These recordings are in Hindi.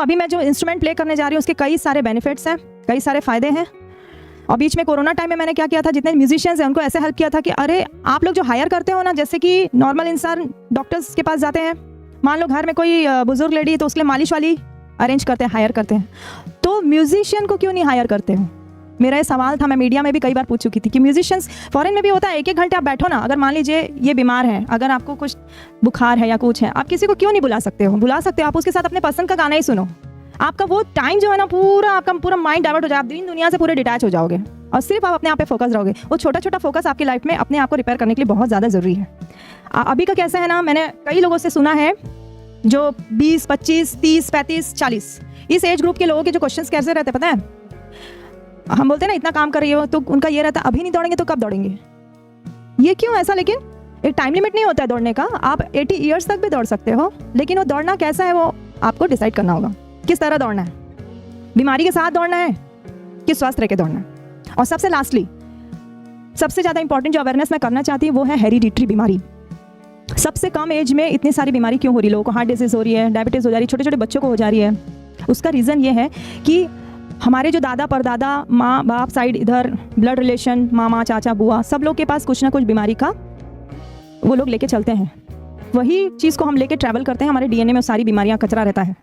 अभी मैं जो इंस्ट्रूमेंट प्ले करने जा रही हूँ उसके कई सारे बेनिफिट्स हैं, कई सारे फ़ायदे हैं। और बीच में कोरोना टाइम में मैंने क्या किया था, जितने म्यूजिशियंस हैं उनको ऐसे हेल्प किया था कि अरे आप लोग जो हायर करते हो ना, जैसे कि नॉर्मल इंसान डॉक्टर्स के पास जाते हैं, मान लो घर में कोई बुजुर्ग लेडी है तो उसके लिए मालिश वाली अरेंज करते हैं, हायर करते हैं, तो म्यूजिशियन को क्यों नहीं हायर करते हो? मेरा ये सवाल था, मैं मीडिया में भी कई बार पूछ चुकी थी कि म्यूजिशियंस फॉरेन में भी होता है, एक घंटे आप बैठो ना, अगर मान लीजिए ये बीमार है, अगर आपको कुछ बुखार है या कुछ है, आप किसी को क्यों नहीं बुला सकते हो? बुला सकते हो, आप उसके साथ अपने पसंद का गाना ही सुनो, आपका वो टाइम जो है ना पूरा आपका पूरा माइंड डाइवर्ट हो जाए, आप दीन दुनिया से पूरे डिटैच हो जाओगे और सिर्फ आप अपने आप पे फोकस रहोगे। वो छोटा छोटा फोकस आपकी लाइफ में अपने आप को रिपेयर करने के लिए बहुत ज़्यादा ज़रूरी है। अभी का कैसा है ना, मैंने कई लोगों से सुना है जो 20, 25, 30, 35, 40 इस एज ग्रुप के लोगों के जो क्वेश्चंस कैसे रहते हैं पता है? हम बोलते हैं ना इतना काम कर रही हो, तो उनका ये रहता है अभी नहीं दौड़ेंगे तो कब दौड़ेंगे? ये क्यों ऐसा? लेकिन एक टाइम लिमिट नहीं होता है दौड़ने का, आप 80 ईयर्स तक भी दौड़ सकते हो, लेकिन वो दौड़ना कैसा है वो आपको डिसाइड करना होगा। किस तरह दौड़ना है, बीमारी के साथ दौड़ना है कि स्वस्थ रह के दौड़ना है। और सबसे लास्टली, सबसे ज़्यादा इंपॉर्टेंट जो अवेयरनेस मैं करना चाहती हूँ वो है हेरिडिटरी बीमारी। सबसे कम एज में इतनी सारी बीमारी क्यों हो रही है? लोगों को हार्ट डिजीज हो रही है, डायबिटीज़ हो जा रही है, छोटे छोटे बच्चों को हो जा रही है। उसका रीज़न ये है कि हमारे जो दादा परदादा, माँ बाप साइड, इधर ब्लड रिलेशन, मामा चाचा बुआ, सब लोग के पास कुछ ना कुछ बीमारी का वो लोग लेके चलते हैं। वही चीज़ को हम लेके ट्रैवल करते हैं, हमारे डीएनए में सारी बीमारियाँ, कचरा रहता है।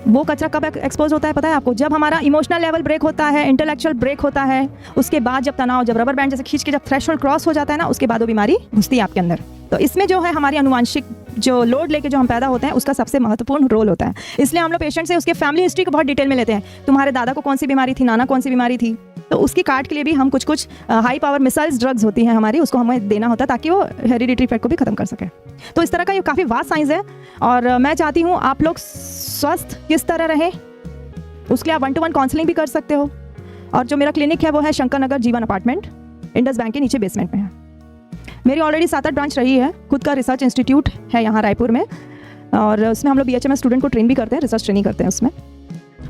वो कचरा कब एक्सपोज होता है पता है आपको? जब हमारा इमोशनल लेवल ब्रेक होता है, इंटेलेक्चुअल ब्रेक होता है, उसके बाद जब तनाव, जब रबर बैंड जैसे खींच के जब थ्रेशोल्ड क्रॉस हो जाता है ना, उसके बाद वो बीमारी घुसती है आपके अंदर। तो इसमें जो है हमारी अनुवांशिक जो लोड लेके जो हम पैदा होते हैं उसका सबसे महत्वपूर्ण रोल होता है। इसलिए हम लोग पेशेंट से उसके फैमिली हिस्ट्री को बहुत डिटेल में लेते हैं। तुम्हारे दादा को कौन सी बीमारी थी, नाना कौन सी बीमारी थी, तो उसकी काट के लिए भी हम कुछ हाई पावर मिसाइल्स ड्रग्स होती हैं हमारी, उसको हमें देना होता है ताकि वो हेरिडिटरी इफेक्ट को भी खत्म कर सके। तो इस तरह का ये काफ़ी वास्ट साइंस है और मैं चाहती हूँ आप लोग स्वस्थ किस तरह रहे, उसके लिए आप 1-to-1 काउंसलिंग भी कर सकते हो। और जो मेरा क्लिनिक है वो है शंकर नगर जीवन अपार्टमेंट, इंडस बैंक के नीचे बेसमेंट में है। मेरी ऑलरेडी 7-8 ब्रांच रही है, खुद का रिसर्च इंस्टीट्यूट है यहाँ रायपुर में, और उसमें हम लोग BHMS स्टूडेंट को ट्रेन भी करते हैं, रिसर्च ट्रेनिंग करते हैं उसमें,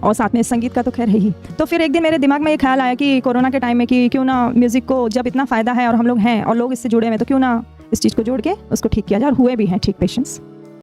और साथ में संगीत का तो खैर है ही। तो फिर एक दिन मेरे दिमाग में ये ख्याल आया कि कोरोना के टाइम में कि क्यों ना म्यूज़िक को, जब इतना फ़ायदा है और हम लोग हैं और लोग इससे जुड़े हुए हैं, तो क्यों ना इस चीज़ को जोड़ के उसको ठीक किया जाए, और हुए भी हैं ठीक पेशेंट्स।